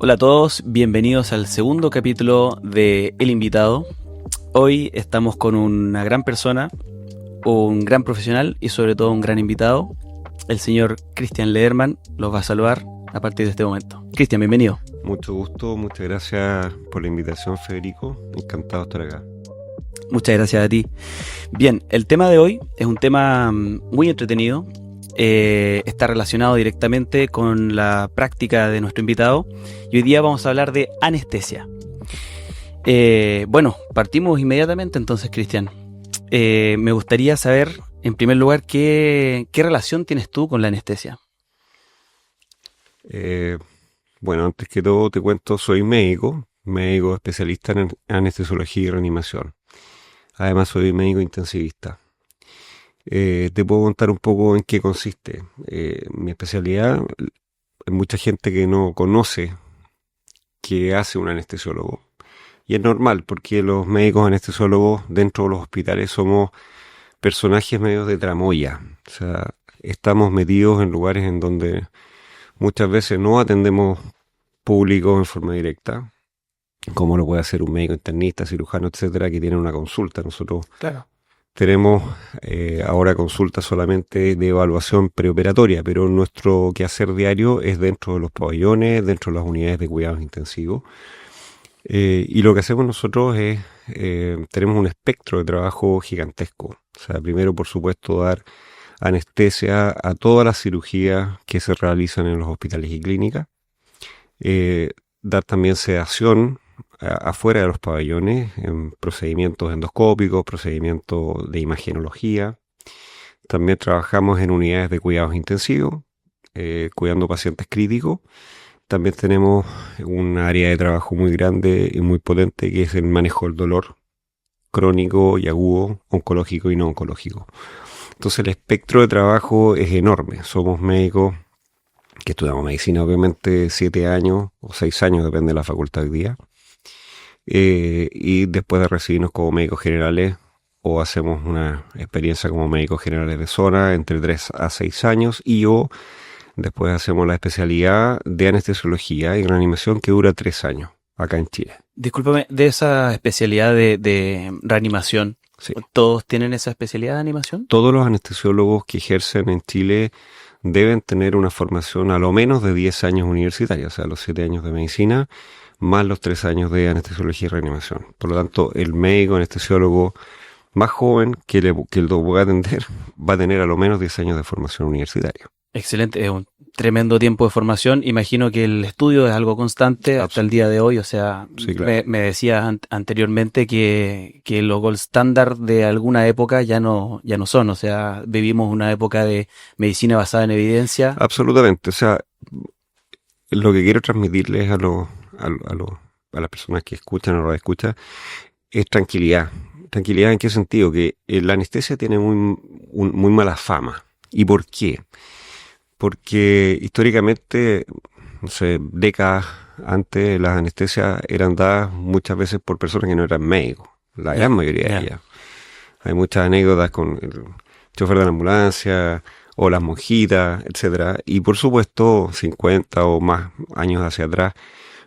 Hola a todos, bienvenidos al segundo capítulo de El Invitado. Hoy estamos con una gran persona, un gran profesional y sobre todo un gran invitado. El señor Cristian Lederman los va a saludar a partir de este momento. Cristian, bienvenido. Mucho gusto, muchas gracias por la invitación, Federico. Encantado de estar acá. Muchas gracias a ti. Bien, el tema de hoy es un tema muy entretenido. Está relacionado directamente con la práctica de nuestro invitado y hoy día vamos a hablar de anestesia. Bueno, partimos inmediatamente entonces, Cristian. Me gustaría saber, en primer lugar, ¿qué relación tienes tú con la anestesia? Bueno, antes que todo te cuento, soy médico especialista en anestesiología y reanimación. Además soy médico intensivista. Te puedo contar un poco en qué consiste. Mi especialidad, hay mucha gente que no conoce qué hace un anestesiólogo. Y es normal, porque los médicos anestesiólogos dentro de los hospitales somos personajes medios de tramoya. O sea, estamos metidos en lugares en donde muchas veces no atendemos público en forma directa, como lo puede hacer un médico internista, cirujano, etcétera, que tiene una consulta. Nosotros tenemos ahora consultas solamente de evaluación preoperatoria, pero nuestro quehacer diario es dentro de los pabellones, dentro de las unidades de cuidados intensivos. Y lo que hacemos nosotros es, tenemos un espectro de trabajo gigantesco. O sea, primero, por supuesto, dar anestesia a todas las cirugías que se realizan en los hospitales y clínicas. Dar también sedación afuera de los pabellones, en procedimientos endoscópicos, procedimientos de imagenología. También trabajamos en unidades de cuidados intensivos, cuidando pacientes críticos. También tenemos un área de trabajo muy grande y muy potente que es el manejo del dolor crónico y agudo, oncológico y no oncológico. Entonces el espectro de trabajo es enorme. Somos médicos que estudiamos medicina, obviamente 7 años o 6 años, depende de la facultad hoy día. Y después de recibirnos como médicos generales o hacemos una experiencia como médicos generales de zona entre 3 a 6 años o después hacemos la especialidad de anestesiología y reanimación que dura 3 años acá en Chile. Discúlpame, de esa especialidad de reanimación, Sí. ¿todos tienen esa especialidad de animación? Todos los anestesiólogos que ejercen en Chile deben tener una formación a lo menos de 10 años universitaria, o sea, los 7 años de medicina, más los 3 años de anestesiología y reanimación. Por lo tanto, el médico anestesiólogo más joven que lo pueda atender va a tener a lo menos 10 años de formación universitaria. Excelente, es un tremendo tiempo de formación. Imagino que el estudio es algo constante hasta el día de hoy. O sea, sí, claro. me decías anteriormente que los gold standard de alguna época ya no son. O sea, vivimos una época de medicina basada en evidencia. Absolutamente. O sea, lo que quiero transmitirles a las personas que escuchan o lo escuchan es tranquilidad. ¿Tranquilidad en qué sentido? Que la anestesia tiene muy mala fama. ¿Y por qué? Porque históricamente, no sé, décadas antes, las anestesias eran dadas muchas veces por personas que no eran médicos, la gran mayoría de ellas. Hay muchas anécdotas con el chofer de la ambulancia o las monjitas, etcétera. Y por supuesto, 50 o más años hacia atrás,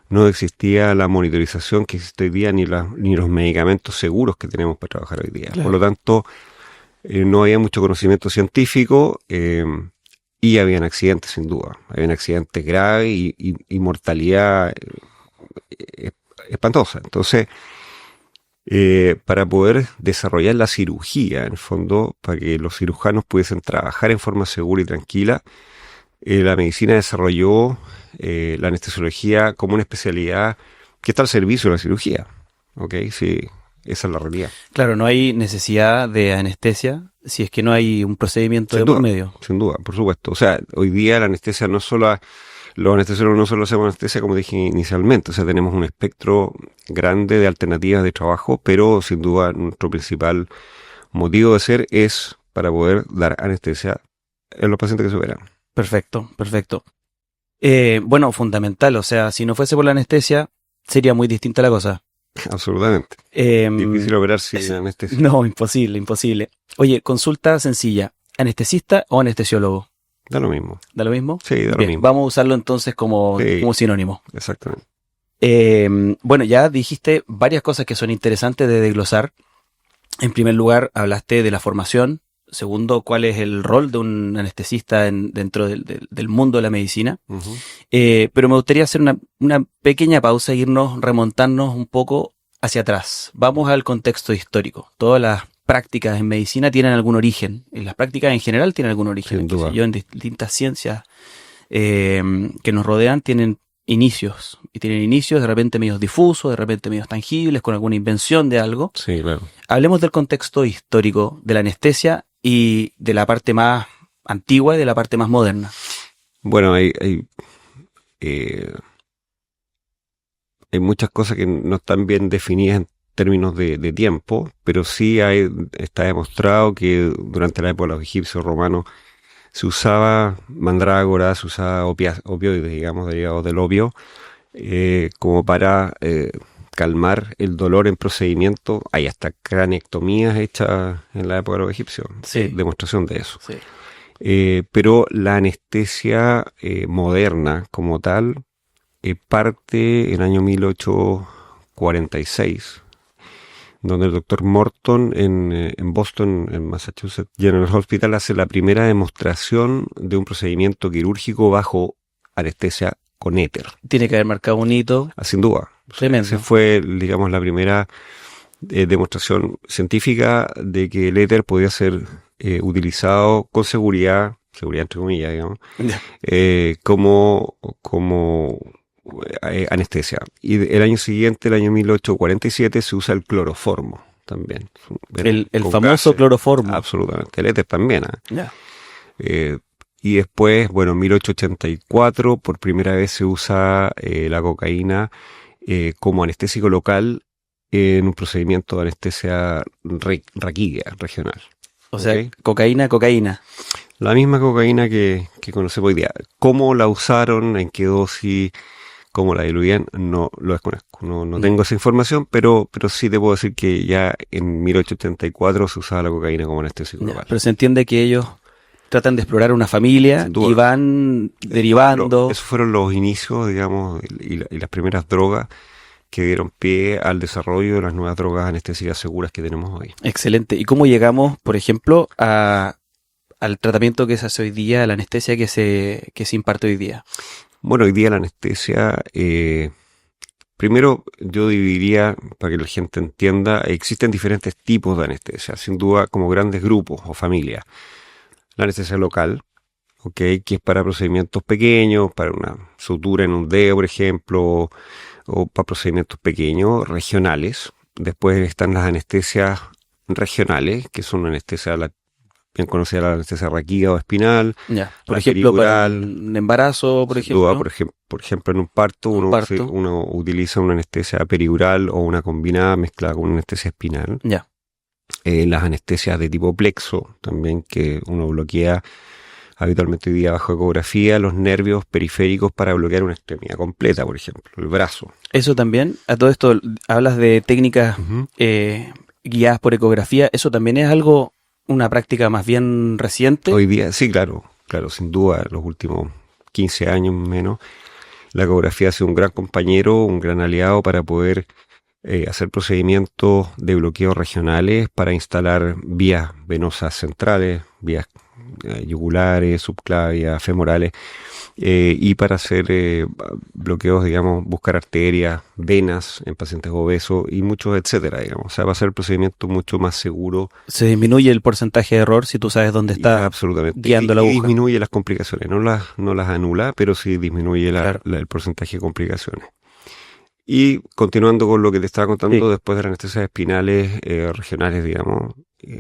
no existía la monitorización que existe hoy día ni los medicamentos seguros que tenemos para trabajar hoy día. Claro. Por lo tanto, no había mucho conocimiento científico. Y habían accidentes, sin duda. Habían accidentes graves y mortalidad espantosa. Entonces, para poder desarrollar la cirugía, en el fondo, para que los cirujanos pudiesen trabajar en forma segura y tranquila, la medicina desarrolló la anestesiología como una especialidad que está al servicio de la cirugía. ¿Ok? Sí, esa es la realidad. Claro, no hay necesidad de anestesia si es que no hay un procedimiento de por medio. Sin duda, por supuesto. O sea, hoy día la anestesia no solo, los anestesiólogos no solo hacemos anestesia, como dije inicialmente. O sea, tenemos un espectro grande de alternativas de trabajo, pero sin duda nuestro principal motivo de ser es para poder dar anestesia a los pacientes que se operan. Perfecto, perfecto. Bueno, fundamental. O sea, si no fuese por la anestesia, sería muy distinta la cosa. Absolutamente. Difícil operar sin anestesia. No, imposible. Oye, consulta sencilla. ¿Anestesista o anestesiólogo? Da lo mismo. ¿Da lo mismo? Sí, da lo mismo. Vamos a usarlo entonces como sinónimo. Exactamente. Bueno, ya dijiste varias cosas que son interesantes de desglosar. En primer lugar, hablaste de la formación. Segundo, cuál es el rol de un anestesista dentro del mundo de la medicina. Ujú. Pero me gustaría hacer una pequeña pausa e remontarnos un poco hacia atrás. Vamos al contexto histórico. Todas las prácticas en medicina tienen algún origen. Y las prácticas en general tienen algún origen. Sin duda. En distintas ciencias que nos rodean tienen inicios. Y tienen inicios de repente medios difusos, de repente medios tangibles, con alguna invención de algo. Sí, claro. Hablemos del contexto histórico de la anestesia y de la parte más antigua y de la parte más moderna. Bueno, hay muchas cosas que no están bien definidas en términos de tiempo, pero sí está demostrado que durante la época de los egipcios romanos se usaba mandrágora, se usaba opioides, digamos, derivados del opio, como para calmar el dolor en procedimiento. Hay hasta cranectomías hechas en la época de los egipcios, Sí. demostración de eso. Sí. Pero la anestesia moderna como tal parte en el año 1846, donde el doctor Morton en Boston, en Massachusetts General Hospital, hace la primera demostración de un procedimiento quirúrgico bajo anestesia con éter. Tiene que haber marcado un hito. Sin duda. Tremendo. Esa fue, digamos, la primera demostración científica de que el éter podía ser utilizado con seguridad entre comillas, digamos, como anestesia. Y el año siguiente, el año 1847, se usa el cloroformo también. El Con famoso gases. cloroformo. Absolutamente. El éter también. Ya. Y después, bueno, en 1884, por primera vez se usa la cocaína como anestésico local en un procedimiento de anestesia raquídea regional. O sea, ¿Ok? cocaína. La misma cocaína que conocemos hoy día. ¿Cómo la usaron? ¿En qué dosis? ¿Cómo la diluían? No lo desconozco. No tengo esa información, pero sí te puedo decir que ya en 1884 se usaba la cocaína como anestésico Ya, local. pero se entiende que ellos tratan de explorar una familia Sin duda. y van derivando. Esos fueron los inicios, digamos, y las primeras drogas que dieron pie al desarrollo de las nuevas drogas anestésicas seguras que tenemos hoy. Excelente. ¿Y cómo llegamos, por ejemplo, al tratamiento que se hace hoy día, a la anestesia que se imparte hoy día? Bueno, hoy día la anestesia, primero yo dividiría, para que la gente entienda, existen diferentes tipos de anestesia, sin duda como grandes grupos o familias. La anestesia local, ¿okay? Que es para procedimientos pequeños, para una sutura en un dedo, por ejemplo, o para procedimientos pequeños, regionales. Después están las anestesias regionales, que son anestesia bien conocida, la anestesia raquídea o espinal. Ya. Por La ejemplo, para peridural, un embarazo, por sin ejemplo. duda, por ejemplo, en un parto, uno utiliza una anestesia peridural o una combinada mezclada con una anestesia espinal. Ya. Las anestesias de tipo plexo, también que uno bloquea habitualmente hoy día bajo ecografía los nervios periféricos para bloquear una extremidad completa, por ejemplo, el brazo. Eso también, a todo esto hablas de técnicas Ujú. guiadas por ecografía. Eso también es algo, una práctica más bien reciente. Hoy día, sí, claro, sin duda, en los últimos 15 años menos, la ecografía ha sido un gran compañero, un gran aliado para poder hacer procedimientos de bloqueo regionales para instalar vías venosas centrales, vías yugulares, subclavias, femorales, y para hacer bloqueos, digamos, buscar arterias, venas en pacientes obesos y muchos, etcétera, digamos. O sea, va a ser el procedimiento mucho más seguro. Se disminuye el porcentaje de error si tú sabes dónde está absolutamente guiando la y aguja. disminuye las complicaciones, no las anula, pero sí disminuye Claro. el porcentaje de complicaciones. Y continuando con lo que te estaba contando, Sí. después de las anestesias espinales regionales, digamos,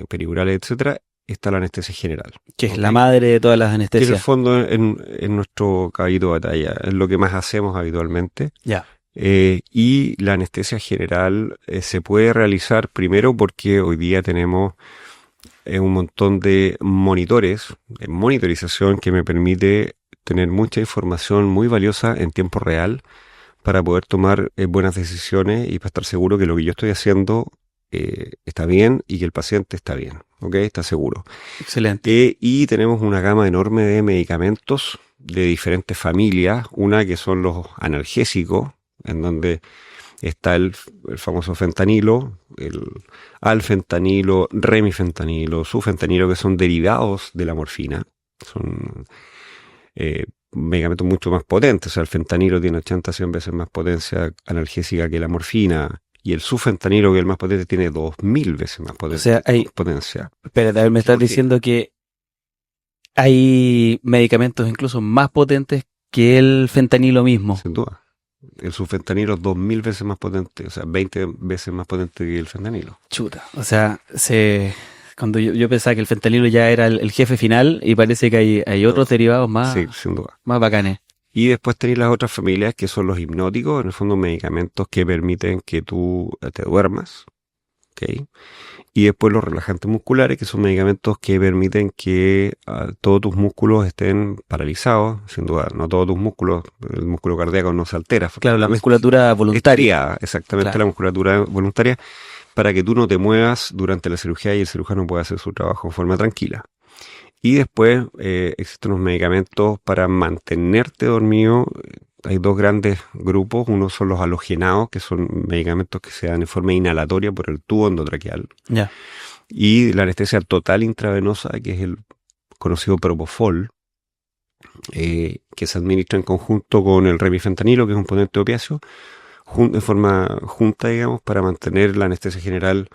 peridurales, etcétera, está la anestesia general. Que es ¿Ok? la madre de todas las Que en el anestesias. fondo en nuestro caballito de batalla, es lo que más hacemos habitualmente. Ya. Y la anestesia general se puede realizar primero porque hoy día tenemos un montón de monitores, de monitorización que me permite tener mucha información muy valiosa en tiempo real para poder tomar buenas decisiones y para estar seguro que lo que yo estoy haciendo está bien y que el paciente está bien, ¿ok? Está seguro. Excelente. Y tenemos una gama enorme de medicamentos de diferentes familias, una que son los analgésicos, en donde está el famoso fentanilo, el alfentanilo, remifentanilo, sufentanilo, que son derivados de la morfina. Son medicamentos mucho más potentes. O sea, el fentanilo tiene 80 a 100 veces más potencia analgésica que la morfina. Y el sufentanilo, que es el más potente, tiene 2000 veces más potencia. O sea, potencia. Espérate, a ver, me estás diciendo que hay medicamentos incluso más potentes que el fentanilo mismo. Sin duda. El sufentanilo es 2000 veces más potente, o sea, 20 veces más potente que el fentanilo. Chuta, o sea, cuando yo pensaba que el fentanilo ya era el jefe final y parece que hay otros derivados más, Sí, sin duda. más bacanes. Y después tenéis las otras familias que son los hipnóticos, en el fondo medicamentos que permiten que tú te duermas, ¿ok? Y después los relajantes musculares, que son medicamentos que permiten que todos tus músculos estén paralizados. Sin duda, no todos tus músculos, el músculo cardíaco no se altera. Claro, la musculatura voluntaria. Exactamente, Claro. la musculatura voluntaria, para que tú no te muevas durante la cirugía y el cirujano pueda hacer su trabajo en forma tranquila. Y después existen unos medicamentos para mantenerte dormido. Hay dos grandes grupos. Uno son los halogenados, que son medicamentos que se dan en forma inhalatoria por el tubo endotraqueal. Ya. Y la anestesia total intravenosa, que es el conocido propofol, que se administra en conjunto con el remifentanilo, que es un potente opiáceo, en forma junta, digamos, para mantener la anestesia general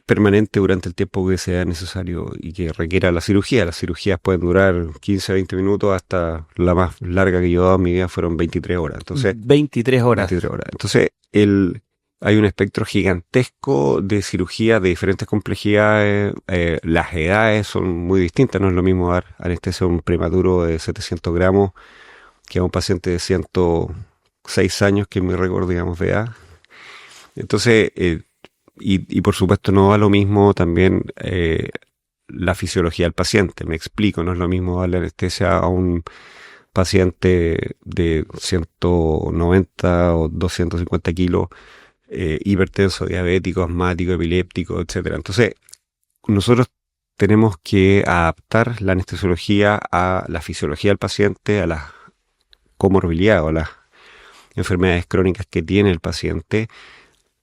permanente durante el tiempo que sea necesario y que requiera la cirugía. Las cirugías pueden durar 15 a 20 minutos, hasta la más larga que yo he dado en mi vida fueron 23 horas. Entonces, 23 horas. 23 horas. Entonces, hay un espectro gigantesco de cirugía de diferentes complejidades. Las edades son muy distintas. No es lo mismo dar anestesia a un prematuro de 700 gramos que a un paciente de 106 años, que es mi récord, digamos, de edad. Entonces, y por supuesto no va lo mismo también la fisiología del paciente. Me explico, no es lo mismo darle anestesia a un paciente de 190 o 250 kilos, hipertenso, diabético, asmático, epiléptico, etcétera. Entonces, nosotros tenemos que adaptar la anestesiología a la fisiología del paciente, a las comorbilidades o a las enfermedades crónicas que tiene el paciente,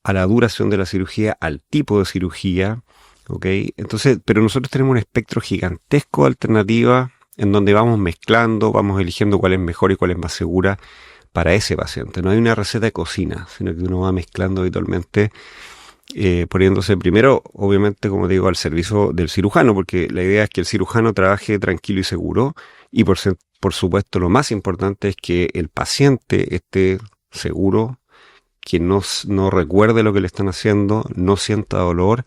a la duración de la cirugía, al tipo de cirugía, ¿ok? Entonces, pero nosotros tenemos un espectro gigantesco de alternativas en donde vamos mezclando, vamos eligiendo cuál es mejor y cuál es más segura para ese paciente. No hay una receta de cocina, sino que uno va mezclando habitualmente, poniéndose primero, obviamente, como digo, al servicio del cirujano, porque la idea es que el cirujano trabaje tranquilo y seguro, y por supuesto lo más importante es que el paciente esté seguro, que no recuerde lo que le están haciendo, no sienta dolor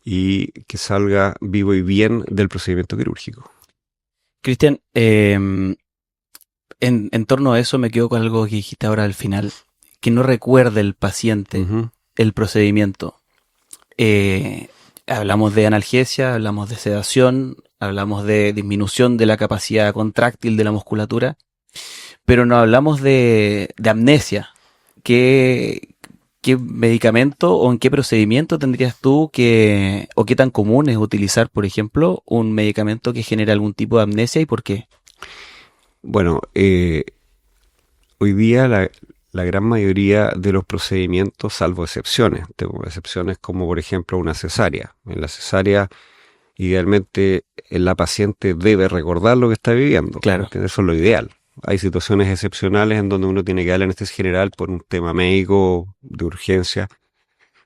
y que salga vivo y bien del procedimiento quirúrgico. Cristian, en torno a eso me quedo con algo que dijiste ahora al final, que no recuerde el paciente el procedimiento. Hablamos de analgesia, hablamos de sedación, hablamos de disminución de la capacidad contráctil de la musculatura, pero no hablamos de amnesia. ¿Qué medicamento o en qué procedimiento tendrías tú o qué tan común es utilizar, por ejemplo, un medicamento que genere algún tipo de amnesia y por qué? Bueno, hoy día la gran mayoría de los procedimientos, salvo excepciones, tengo excepciones como por ejemplo una cesárea. En la cesárea, idealmente, la paciente debe recordar lo que está viviendo. Claro. Eso es lo ideal. Hay situaciones excepcionales en donde uno tiene que dar anestesia general por un tema médico de urgencia,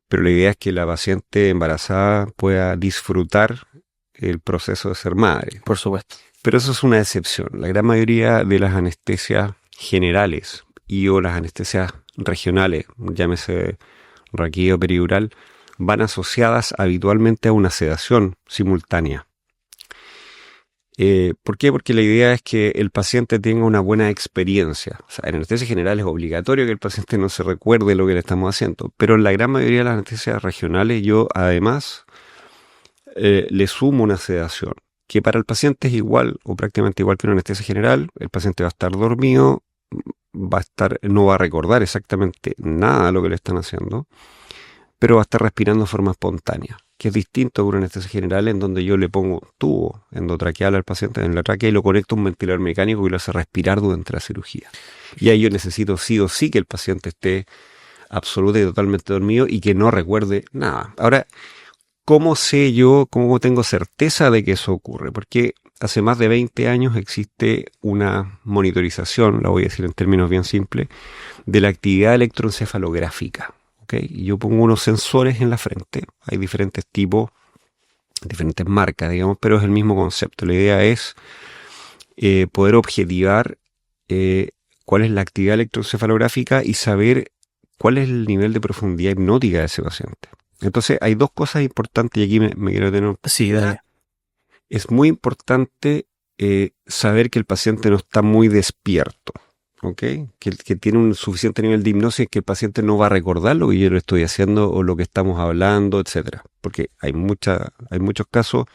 pero la idea es que la paciente embarazada pueda disfrutar el proceso de ser madre. Por supuesto. Pero eso es una excepción. La gran mayoría de las anestesias generales o las anestesias regionales, llámese raquídeo o peridural, van asociadas habitualmente a una sedación simultánea. ¿Por qué? Porque la idea es que el paciente tenga una buena experiencia. O sea, en anestesia general es obligatorio que el paciente no se recuerde lo que le estamos haciendo, pero en la gran mayoría de las anestesias regionales yo además le sumo una sedación, que para el paciente es igual o prácticamente igual que una anestesia general. El paciente va a estar dormido, no va a recordar exactamente nada de lo que le están haciendo, pero va a estar respirando de forma espontánea. que es distinto a una anestesia general en donde yo le pongo un tubo endotraqueal al paciente en la tráquea y lo conecto a un ventilador mecánico y lo hace respirar durante la cirugía. Y ahí yo necesito sí o sí que el paciente esté absoluta y totalmente dormido y que no recuerde nada. Ahora, ¿cómo sé yo, cómo tengo certeza de que eso ocurre? Porque hace más de 20 años existe una monitorización, la voy a decir en términos bien simples, de la actividad electroencefalográfica. ¿Okay? Y yo pongo unos sensores en la frente, hay diferentes tipos, diferentes marcas, digamos, pero es el mismo concepto. La idea es poder objetivar cuál es la actividad electroencefalográfica y saber cuál es el nivel de profundidad hipnótica de ese paciente. Entonces, hay dos cosas importantes y aquí me quiero tener. Sí, dale. Es muy importante saber que el paciente no está muy despierto, ¿ok? Que tiene un suficiente nivel de hipnosis que el paciente no va a recordar lo que yo le estoy haciendo o lo que estamos hablando, etcétera. Porque hay muchos casos,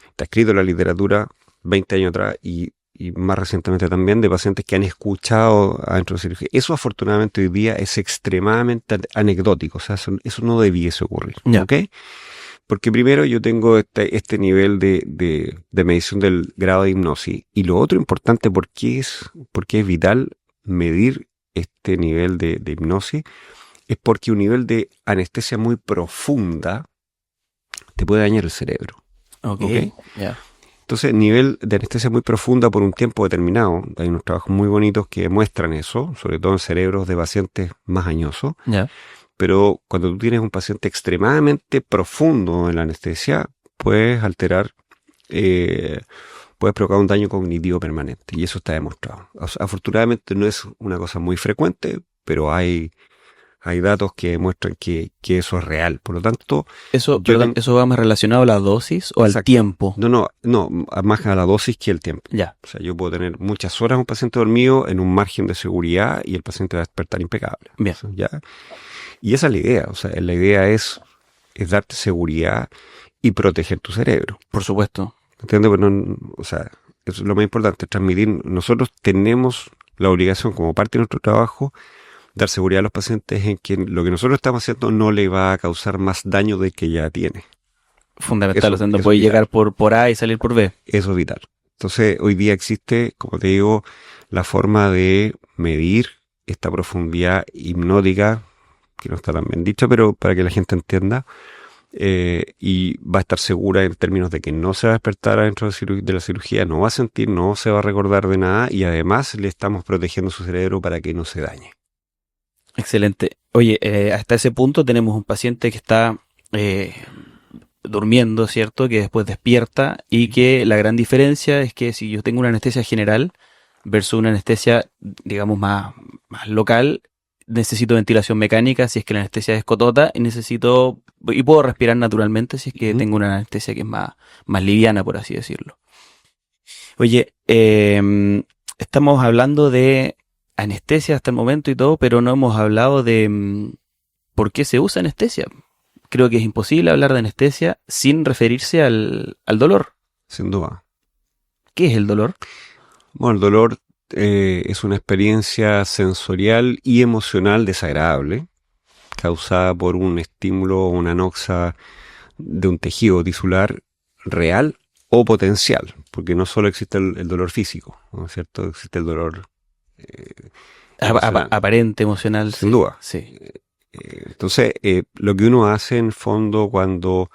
está escrito en la literatura 20 años atrás y más recientemente también de pacientes que han escuchado adentro de cirugía. Eso afortunadamente hoy día es extremadamente anecdótico, o sea, eso no debiese ocurrir, ¿ok? Porque primero yo tengo este nivel de medición del grado de hipnosis y lo otro importante, porque es vital medir este nivel de hipnosis, es porque un nivel de anestesia muy profunda te puede dañar el cerebro. Ok, ya. Entonces, nivel de anestesia muy profunda por un tiempo determinado. Hay unos trabajos muy bonitos que muestran eso, sobre todo en cerebros de pacientes más añosos. Ya. Pero cuando tú tienes un paciente extremadamente profundo en la anestesia, puedes alterar, puedes provocar un daño cognitivo permanente. Y eso está demostrado. Afortunadamente no es una cosa muy frecuente, pero hay datos que demuestran que eso es real. Por lo tanto, ¿Eso va más relacionado a la dosis o al tiempo? No, más a la dosis que el tiempo. Ya. O sea, yo puedo tener muchas horas un paciente dormido en un margen de seguridad y el paciente va a despertar impecable. Bien. ¿Ya? Y esa es la idea. O sea, la idea es darte seguridad y proteger tu cerebro. Por supuesto. ¿Entiendes? Pues o sea, eso es lo más importante, transmitir. Nosotros tenemos la obligación, como parte de nuestro trabajo, dar seguridad a los pacientes en que lo que nosotros estamos haciendo no le va a causar más daño del que ya tiene. Fundamental, o sea, no puede llegar por A y salir por B. Eso es vital. Entonces, hoy día existe, como te digo, la forma de medir esta profundidad hipnótica, que no está tan bien dicha, pero para que la gente entienda, y va a estar segura en términos de que no se va a despertar adentro de la cirugía, no va a sentir, no se va a recordar de nada, y además le estamos protegiendo su cerebro para que no se dañe. Excelente. Oye, hasta ese punto tenemos un paciente que está durmiendo, ¿cierto? Que después despierta y que la gran diferencia es que si yo tengo una anestesia general versus una anestesia, digamos, más local, necesito ventilación mecánica si es que la anestesia es escotota y puedo respirar naturalmente si es que tengo una anestesia que es más liviana, por así decirlo. Oye, estamos hablando de anestesia hasta el momento y todo, pero no hemos hablado de por qué se usa anestesia. Creo que es imposible hablar de anestesia sin referirse al dolor. Sin duda. ¿Qué es el dolor? Bueno, el dolor es una experiencia sensorial y emocional desagradable, causada por un estímulo o una anoxa de un tejido tisular real o potencial, porque no solo existe el dolor físico, ¿no es cierto? Existe el dolor aparente, emocional. Sin duda. Sí. Entonces, lo que uno hace en fondo cuando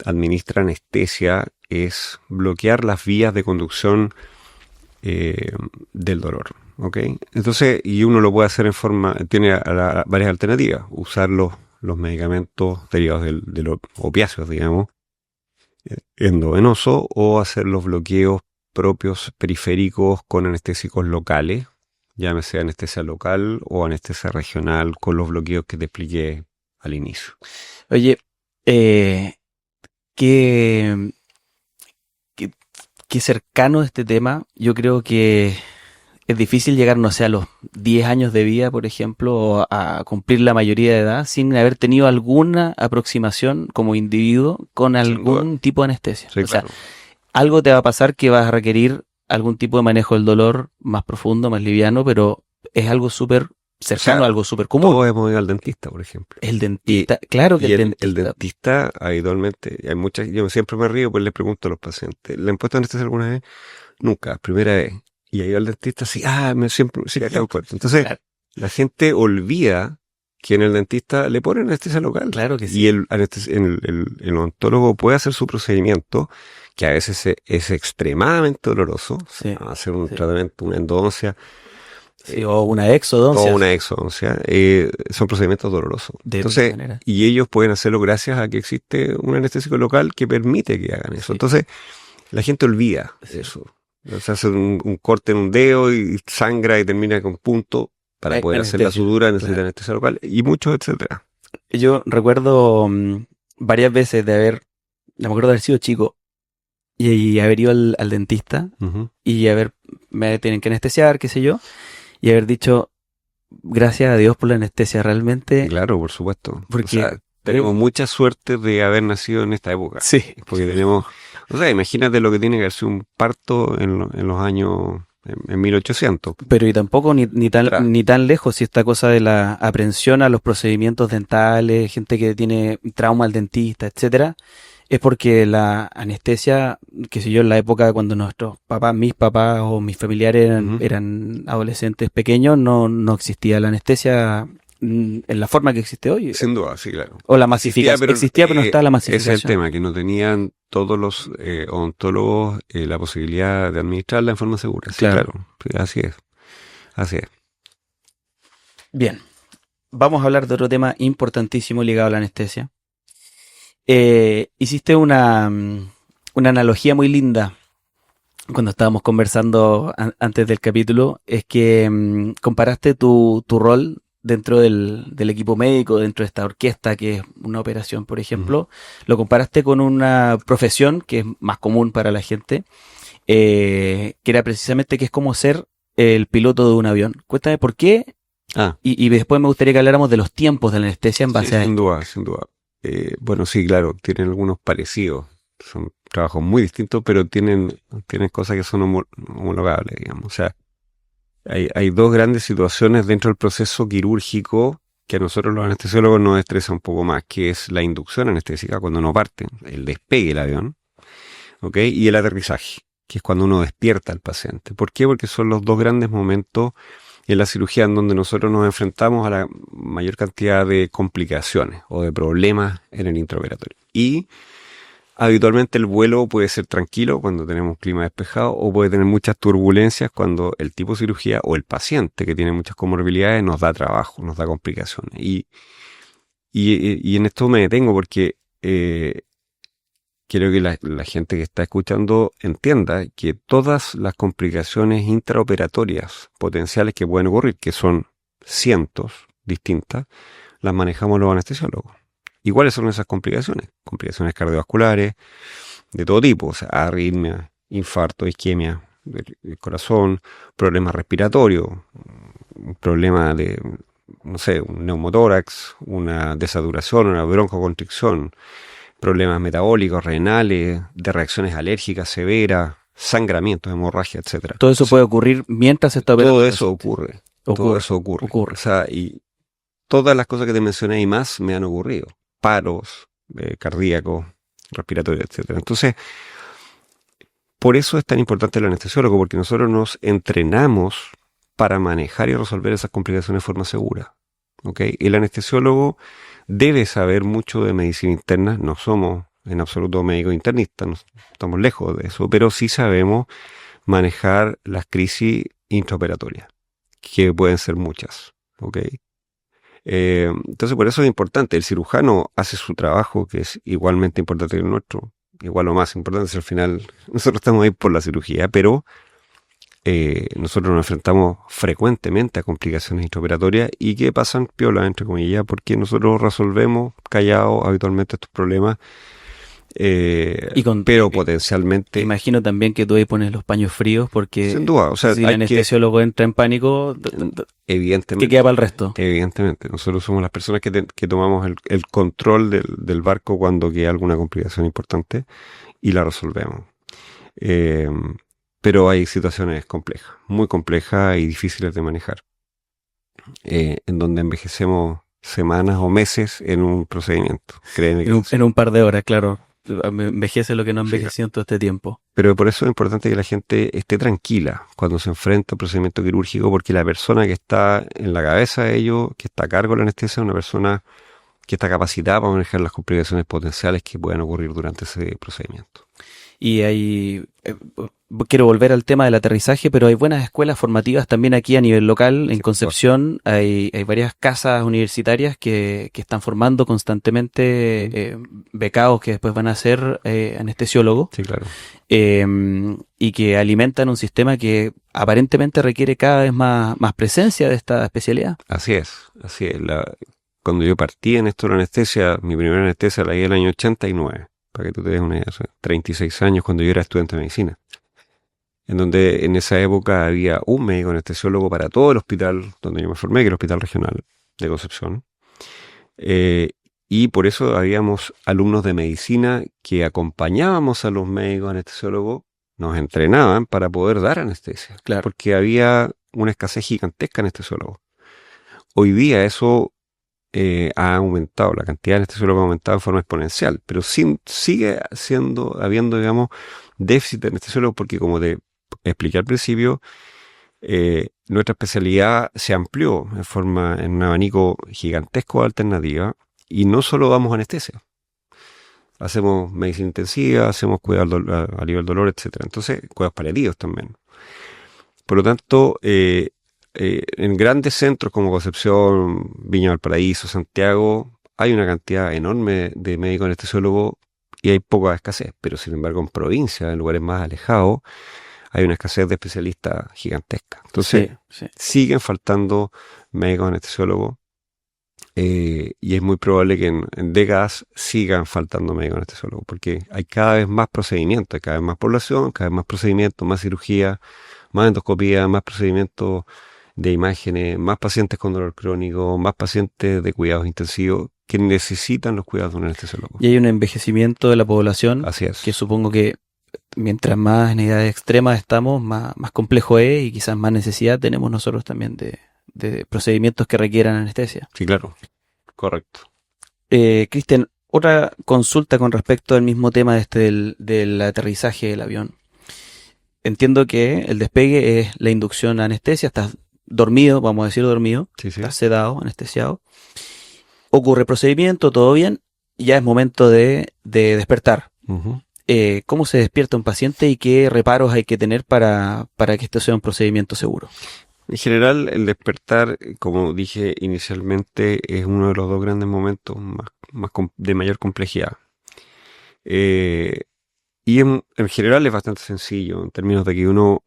administra anestesia es bloquear las vías de conducción del dolor, ¿ok? Entonces, y uno lo puede hacer tiene varias alternativas: usar los medicamentos derivados de los opiáceos, digamos, endovenoso, o hacer los bloqueos propios periféricos con anestésicos locales, llámese anestesia local o anestesia regional, con los bloqueos que te expliqué al inicio. Oye, qué cercano este tema. Yo creo que es difícil llegar, no sé, a los 10 años de vida, por ejemplo, o a cumplir la mayoría de edad sin haber tenido alguna aproximación como individuo con algún tipo de anestesia. Sí, claro. O sea, algo te va a pasar que vas a requerir algún tipo de manejo del dolor más profundo, más liviano, pero es algo súper cercano a algo súper común. Todos hemos ido al dentista, por ejemplo. El dentista, claro que el dentista habitualmente, hay muchas, yo siempre me río, pues le pregunto a los pacientes, ¿le han puesto anestesia alguna vez? Nunca, primera vez. Y ahí va el dentista, sí, siempre, sí, acá han puesto. Entonces, claro, la gente olvida que en el dentista le ponen anestesia local. Claro que sí. Y el odontólogo puede hacer su procedimiento, que a veces es extremadamente doloroso. Sí, hacer un tratamiento, una endodoncia. Sí, o una exodoncia. O una exodoncia. Son procedimientos dolorosos. Entonces, y ellos pueden hacerlo gracias a que existe un anestésico local que permite que hagan eso. Sí. Entonces, la gente olvida eso. O sea, hace un corte en un dedo y sangra y termina con punto. Para poder hacer la sudura necesita anestesia local y muchos, etcétera. Yo recuerdo varias veces no me acuerdo de haber sido chico y haber ido al dentista y me tienen que anestesiar, qué sé yo, y haber dicho, gracias a Dios por la anestesia, realmente. Claro, por supuesto. Porque tenemos mucha suerte de haber nacido en esta época. Sí. Porque tenemos, imagínate lo que tiene que haber sido un parto en los años... En 1800. Pero y tampoco ni tan lejos, si esta cosa de la aprensión a los procedimientos dentales, gente que tiene trauma al dentista, etcétera, es porque la anestesia, qué sé yo, en la época cuando mis papás o mis familiares eran adolescentes pequeños, no existía la anestesia en la forma que existe hoy. Sin duda, sí, claro. O la masificación. Existía, pero no estaba la masificación. Ese es el tema, que no tenían todos los odontólogos la posibilidad de administrarla en forma segura. Sí, claro. Sí, así es. Así es. Bien. Vamos a hablar de otro tema importantísimo ligado a la anestesia. Hiciste una analogía muy linda cuando estábamos conversando antes del capítulo. Es que comparaste tu rol dentro del equipo médico, dentro de esta orquesta que es una operación, por ejemplo, lo comparaste con una profesión que es más común para la gente, que era precisamente que es como ser el piloto de un avión. Cuéntame por qué, y después me gustaría que habláramos de los tiempos de la anestesia en base a esto. Sin duda. Bueno, sí, claro, tienen algunos parecidos. Son trabajos muy distintos, pero tienen cosas que son homologables, digamos. O sea, hay dos grandes situaciones dentro del proceso quirúrgico que a nosotros los anestesiólogos nos estresa un poco más, que es la inducción anestésica, cuando uno parte, el despegue del avión, ¿ok? Y el aterrizaje, que es cuando uno despierta al paciente. ¿Por qué? Porque son los dos grandes momentos en la cirugía en donde nosotros nos enfrentamos a la mayor cantidad de complicaciones o de problemas en el intraoperatorio. Y habitualmente el vuelo puede ser tranquilo cuando tenemos clima despejado o puede tener muchas turbulencias cuando el tipo de cirugía o el paciente que tiene muchas comorbilidades nos da trabajo, nos da complicaciones. Y en esto me detengo porque quiero que la gente que está escuchando entienda que todas las complicaciones intraoperatorias potenciales que pueden ocurrir, que son cientos distintas, las manejamos los anestesiólogos. ¿Y cuáles son esas complicaciones? Complicaciones cardiovasculares de todo tipo, o sea, arritmia, infarto, isquemia del corazón, problemas respiratorios, un problema de, un neumotórax, una desaturación, una broncoconstricción, problemas metabólicos, renales, de reacciones alérgicas severas, sangramientos, hemorragia, etcétera. Todo eso puede ocurrir mientras se está operando. Todo eso ocurre. Todo eso ocurre. O sea, y todas las cosas que te mencioné y más me han ocurrido. Paros cardíacos, respiratorios, etcétera. Entonces, por eso es tan importante el anestesiólogo, porque nosotros nos entrenamos para manejar y resolver esas complicaciones de forma segura. ¿Okay? El anestesiólogo debe saber mucho de medicina interna. No somos en absoluto médicos internistas, estamos lejos de eso, pero sí sabemos manejar las crisis intraoperatorias, que pueden ser muchas. ¿Okay? Entonces por eso es importante. El cirujano hace su trabajo, que es igualmente importante que el nuestro, igual o más importante, es al final nosotros estamos ahí por la cirugía, pero nosotros nos enfrentamos frecuentemente a complicaciones intraoperatorias y que pasan piola, entre comillas, porque nosotros resolvemos callados habitualmente estos problemas, pero potencialmente... Imagino también que tú ahí pones los paños fríos, porque sin duda, o sea, si el anestesiólogo entra en pánico, evidentemente, ¿qué queda para el resto? Evidentemente, nosotros somos las personas que tomamos el control del barco cuando queda alguna complicación importante y la resolvemos. Pero hay situaciones complejas, muy complejas y difíciles de manejar. en donde envejecemos semanas o meses en un procedimiento. Créeme que En un par de horas, claro. Envejece lo que no sí. envejeció en todo este tiempo. Pero por eso es importante que la gente esté tranquila cuando se enfrenta a un procedimiento quirúrgico, porque la persona que está en la cabeza de ello, que está a cargo de la anestesia, es una persona que está capacitada para manejar las complicaciones potenciales que puedan ocurrir durante ese procedimiento. Y hay, quiero volver al tema del aterrizaje, pero hay buenas escuelas formativas también aquí a nivel local. En Sí, Concepción hay varias casas universitarias que están formando constantemente becados que después van a ser anestesiólogos, sí, claro. y que alimentan un sistema que aparentemente requiere cada vez más presencia de esta especialidad. Así es, así es. Cuando yo partí en esto de la anestesia, mi primera anestesia la di en el año 89, para que tú te des una idea, hace 36 años cuando yo era estudiante de medicina, en donde en esa época había un médico anestesiólogo para todo el hospital donde yo me formé, que era el Hospital Regional de Concepción, y por eso habíamos alumnos de medicina que acompañábamos a los médicos anestesiólogos, nos entrenaban para poder dar anestesia, Claro. porque había una escasez gigantesca de anestesiólogos. Hoy día eso ha aumentado, la cantidad de anestesiólogos ha aumentado de forma exponencial, pero sigue habiendo, digamos, déficit de anestesiólogos porque, como te expliqué al principio, nuestra especialidad se amplió en un abanico gigantesco de alternativas y no solo damos anestesia. Hacemos medicina intensiva, hacemos cuidados a nivel dolor, etcétera. Entonces, cuidados paliativos también. Por lo tanto, en grandes centros como Concepción, Viña del Paraíso, Santiago, hay una cantidad enorme de médicos anestesiólogos y hay poca escasez. Pero sin embargo, en provincias, en lugares más alejados, hay una escasez de especialistas gigantesca. Entonces, siguen faltando médicos anestesiólogos y es muy probable que en décadas sigan faltando médicos anestesiólogos porque hay cada vez más procedimientos, hay cada vez más población, cada vez más procedimientos, más cirugía, más endoscopía, más procedimientos de imágenes, más pacientes con dolor crónico, más pacientes de cuidados intensivos que necesitan los cuidados de un anestesiólogo. Y hay un envejecimiento de la población. Así es. Que supongo que mientras más en edades extremas estamos, más complejo es y quizás más necesidad tenemos nosotros también de procedimientos que requieran anestesia. Sí, claro. Correcto. Cristian, otra consulta con respecto al mismo tema del aterrizaje del avión. Entiendo que el despegue es la inducción a anestesia, estás dormido, vamos a decir dormido, Sí, sí. estás sedado, anestesiado. Ocurre procedimiento, todo bien, ya es momento de despertar. Uh-huh. ¿Cómo se despierta un paciente y qué reparos hay que tener para que esto sea un procedimiento seguro? En general, el despertar, como dije inicialmente, es uno de los dos grandes momentos de mayor complejidad. Y en general es bastante sencillo, en términos de que uno